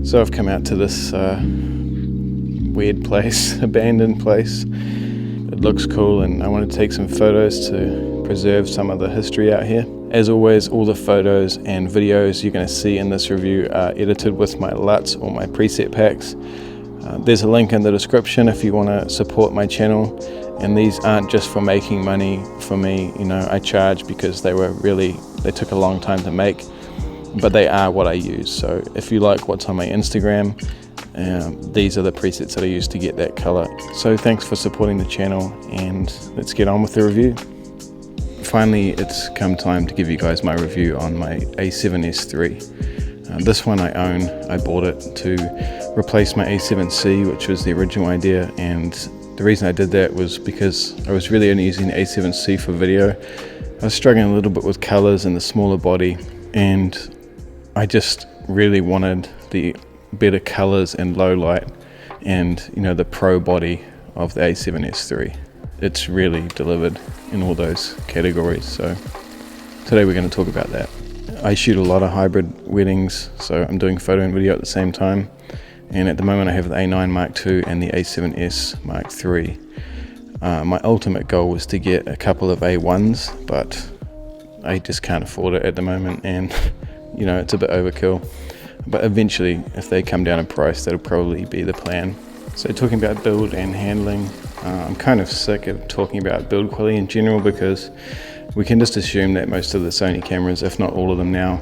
So I've come out to this weird place, abandoned place. It looks cool and I want to take some photos to preserve some of the history out here. As always, all the photos and videos you're going to see in this review are edited with my LUTs or my preset packs. There's a link in the description if you want to support my channel, and these aren't just for making money for me. You know, I charge because they took a long time to make, but they are what I use. So if you like what's on my Instagram, these are the presets that I use to get that color. So thanks for supporting the channel, and let's get on with the review. Finally, it's come time to give you guys my review on my A7S III. This one I own. I bought it to replace my A7C, which was the original idea, and the reason I did that was because I was really only using the A7C for video. I was struggling a little bit with colors and the smaller body, and I just really wanted the better colors and low light and, you know, the pro body of the A7S III. It's really delivered in all those categories, so today we're going to talk about that. I shoot a lot of hybrid weddings, so I'm doing photo and video at the same time, and at the moment I have the A9II and the A7S Mark III. My ultimate goal was to get a couple of A1s, but I just can't afford it at the moment, and you know, it's a bit overkill. But eventually, if they come down in price, that'll probably be the plan. So talking about build and handling, I'm kind of sick of talking about build quality in general, because we can just assume that most of the Sony cameras, if not all of them now,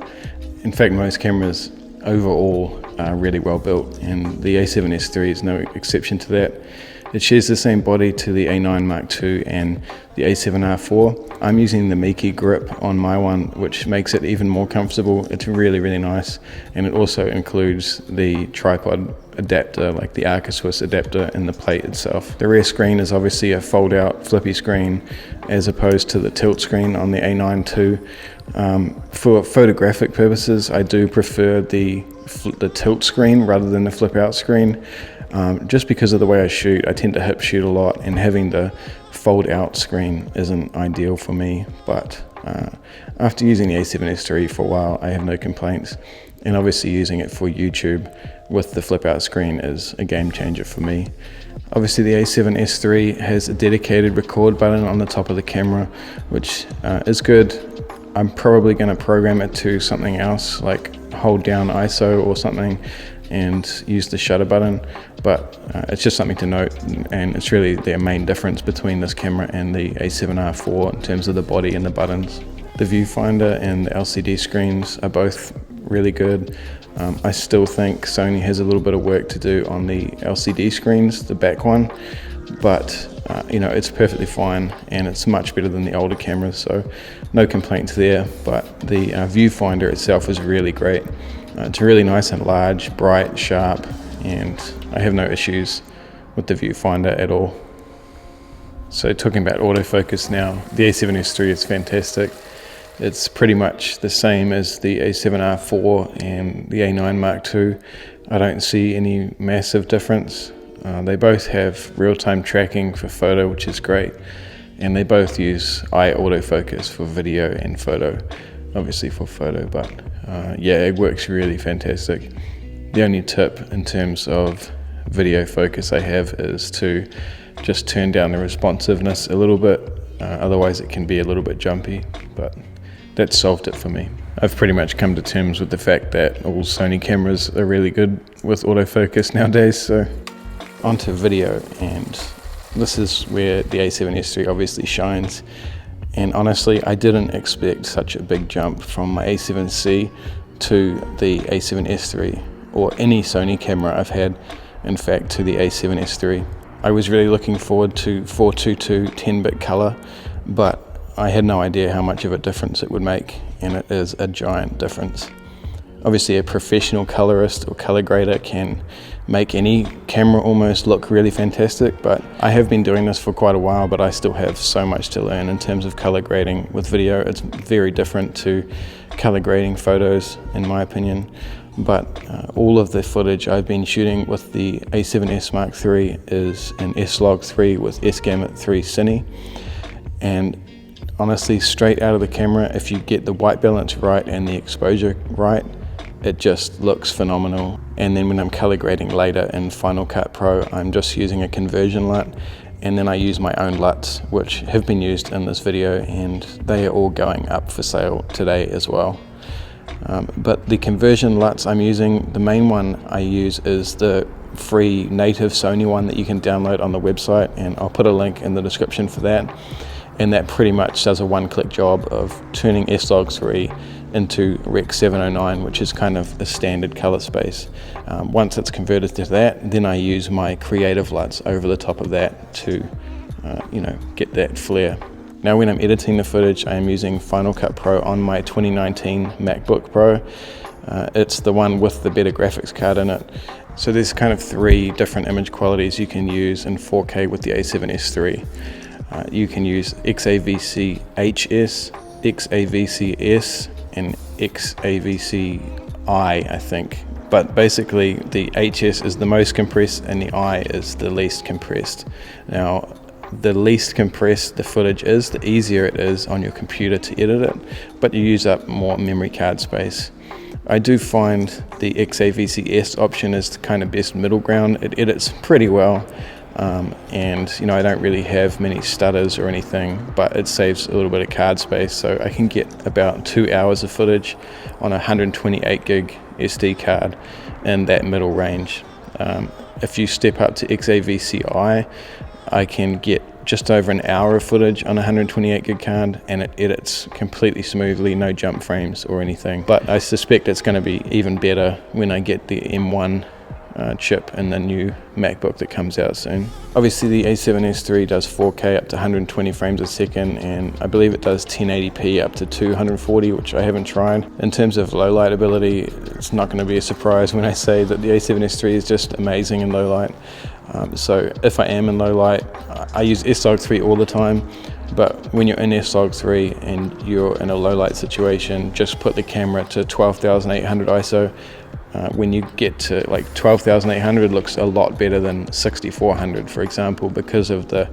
in fact most cameras overall are really well built, and the A7S III is no exception to that. It shares the same body to the A9II and the A7R4. I'm using the Miki grip on my one, which makes it even more comfortable. It's really, really nice, and it also includes the tripod adapter, like the Arca Swiss adapter in the plate itself. The rear screen is obviously a fold-out flippy screen as opposed to the tilt screen on the A9II. For photographic purposes, I do prefer the tilt screen rather than the flip-out screen. Just because of the way I shoot, I tend to hip shoot a lot, and having the fold out screen isn't ideal for me, but after using the A7S III for a while, I have no complaints, and obviously using it for YouTube with the flip out screen is a game changer for me. Obviously the A7S III has a dedicated record button on the top of the camera, which is good. I'm probably going to program it to something else, like hold down ISO or something and use the shutter button, but it's just something to note, and it's really the main difference between this camera and the A7R4 in terms of the body and the buttons. The viewfinder and the LCD screens are both really good. I still think Sony has a little bit of work to do on the LCD screens, the back one, but you know, it's perfectly fine, and it's much better than the older cameras, so no complaints there. But the viewfinder itself is really great. It's really nice and large, bright, sharp, and I have no issues with the viewfinder at all. So talking about autofocus now, the A7S III is fantastic. It's pretty much the same as the A7R4 and the A9II. I don't see any massive difference. They both have real-time tracking for photo, which is great, and they both use eye autofocus for video and photo, obviously for photo, but yeah, it works really fantastic. The only tip in terms of video focus I have is to just turn down the responsiveness a little bit, otherwise it can be a little bit jumpy, but that solved it for me. I've pretty much come to terms with the fact that all Sony cameras are really good with autofocus nowadays. So onto video, and this is where the A7S III obviously shines. And honestly, I didn't expect such a big jump from my A7C to the A7S III, or any Sony camera I've had, in fact, to the A7S III. I was really looking forward to 422 10-bit color, but I had no idea how much of a difference it would make, and it is a giant difference. Obviously, a professional colorist or color grader can make any camera almost look really fantastic, but I have been doing this for quite a while, but I still have so much to learn in terms of color grading with video. It's very different to color grading photos, in my opinion. But all of the footage I've been shooting with the A7S Mark III is in S-Log3 with S-Gamut 3 Cine, and honestly, straight out of the camera, if you get the white balance right and the exposure right, it just looks phenomenal. And then when I'm color grading later in Final Cut Pro, I'm just using a conversion LUT, and then I use my own LUTs, which have been used in this video, and they are all going up for sale today as well. But the conversion LUTs I'm using, the main one I use is the free native Sony one that you can download on the website, and I'll put a link in the description for that. And that pretty much does a one-click job of turning S-Log3 into Rec. 709, which is kind of a standard color space. Once it's converted to that, then I use my creative LUTs over the top of that to get that flare. Now when I'm editing the footage, I am using Final Cut Pro on my 2019 MacBook Pro. It's the one with the better graphics card in it. So there's kind of 3 different image qualities you can use in 4K with the A7S III. You can use XAVC HS, XAVC-S, and XAVC-I, I think. But basically the HS is the most compressed and the I is the least compressed. Now, the least compressed the footage is, the easier it is on your computer to edit it, but you use up more memory card space. I do find the XAVC-S option is the kind of best middle ground. It edits pretty well, and I don't really have many stutters or anything, but it saves a little bit of card space, so I can get about 2 hours of footage on a 128 gig SD card in that middle range. If you step up to XAVC-I, I can get just over an hour of footage on a 128 gig card, and it edits completely smoothly, no jump frames or anything. But I suspect it's going to be even better when I get the M1 chip in the new MacBook that comes out soon. Obviously the A7S III does 4K up to 120 frames a second, and I believe it does 1080p up to 240, which I haven't tried. In terms of low light ability, it's not going to be a surprise when I say that the A7S III is just amazing in low light. So if I am in low light, I use S-Log3 all the time, but when you're in S-Log3 and you're in a low light situation, just put the camera to 12,800 ISO. When you get to like 12,800, it looks a lot better than 6,400, for example, because of the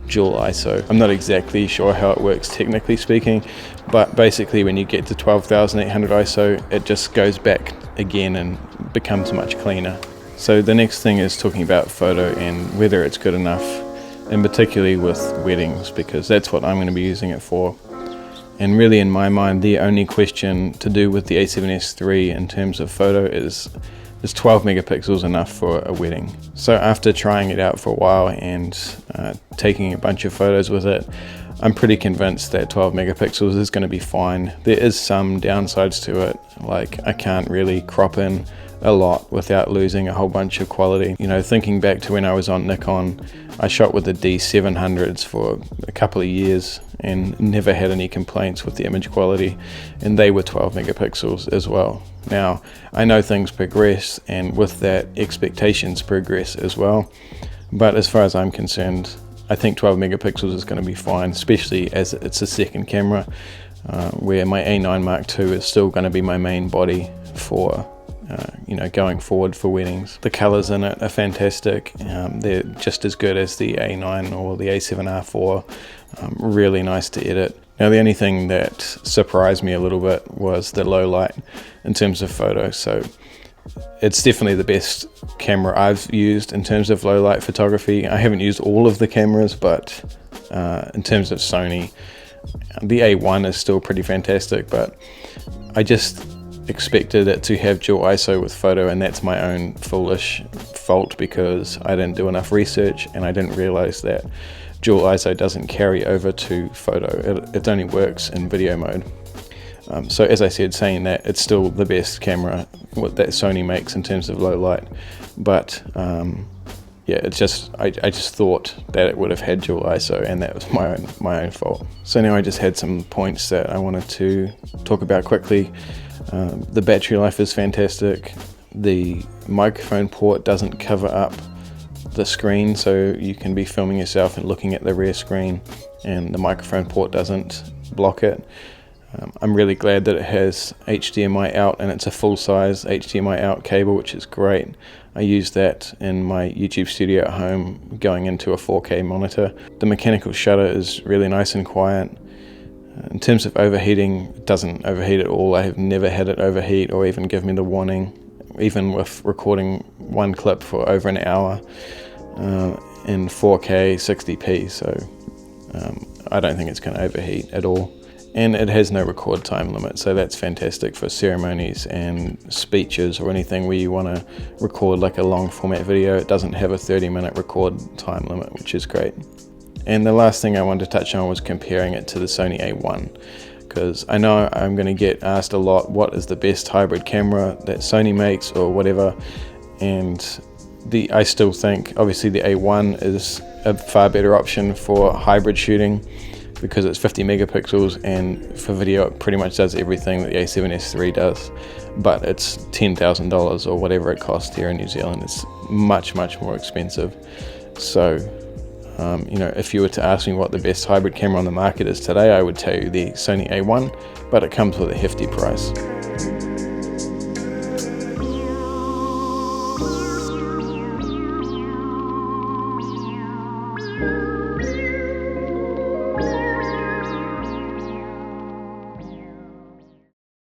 dual ISO. I'm not exactly sure how it works technically speaking, but basically when you get to 12,800 ISO, it just goes back again and becomes much cleaner. So the next thing is talking about photo and whether it's good enough, and particularly with weddings, because that's what I'm going to be using it for. And really in my mind, the only question to do with the A7S III in terms of photo is 12 megapixels enough for a wedding? So after trying it out for a while and taking a bunch of photos with it, I'm pretty convinced that 12 megapixels is going to be fine. There is some downsides to it, like I can't really crop in a lot without losing a whole bunch of quality. Thinking back to when I was on Nikon, I shot with the D700s for a couple of years and never had any complaints with the image quality, and they were 12 megapixels as well. Now, I know things progress, and with that, expectations progress as well, but as far as I'm concerned, I think 12 megapixels is going to be fine, especially as it's a second camera, where my A9 Mark II is still going to be my main body for going forward for weddings. The colors in it are fantastic. They're just as good as the A9 or the A7R IV. Really nice to edit. Now the only thing that surprised me a little bit was the low light in terms of photo. So it's definitely the best camera I've used in terms of low light photography. I haven't used all of the cameras, but in terms of Sony, the A1 is still pretty fantastic, but I just expected it to have dual ISO with photo, and that's my own foolish fault because I didn't do enough research and I didn't realize that dual ISO doesn't carry over to photo. It only works in video mode. So as I said, saying that, it's still the best camera that Sony makes in terms of low light, but yeah, it's just I just thought that it would have had dual ISO, and that was my own fault. So now I just had some points that I wanted to talk about quickly. The battery life is fantastic. The microphone port doesn't cover up the screen, so you can be filming yourself and looking at the rear screen, and the microphone port doesn't block it. I'm really glad that it has HDMI out, and it's a full-size HDMI out cable, which is great. I use that in my YouTube studio at home going into a 4K monitor. The mechanical shutter is really nice and quiet. In terms of overheating, it doesn't overheat at all. I have never had it overheat or even give me the warning, even with recording one clip for over an hour in 4K 60p, so I don't think it's going to overheat at all. And it has no record time limit, so that's fantastic for ceremonies and speeches or anything where you want to record like a long format video. It doesn't have a 30-minute record time limit, which is great. And the last thing I wanted to touch on was comparing it to the Sony A1, because I know I'm going to get asked a lot, what is the best hybrid camera that Sony makes or whatever, and I still think obviously the A1 is a far better option for hybrid shooting, because it's 50 megapixels and for video it pretty much does everything that the A7S III does, but it's $10,000 or whatever it costs here in New Zealand. It's much more expensive. So you know, if you were to ask me what the best hybrid camera on the market is today, I would tell you the Sony A1, but it comes with a hefty price.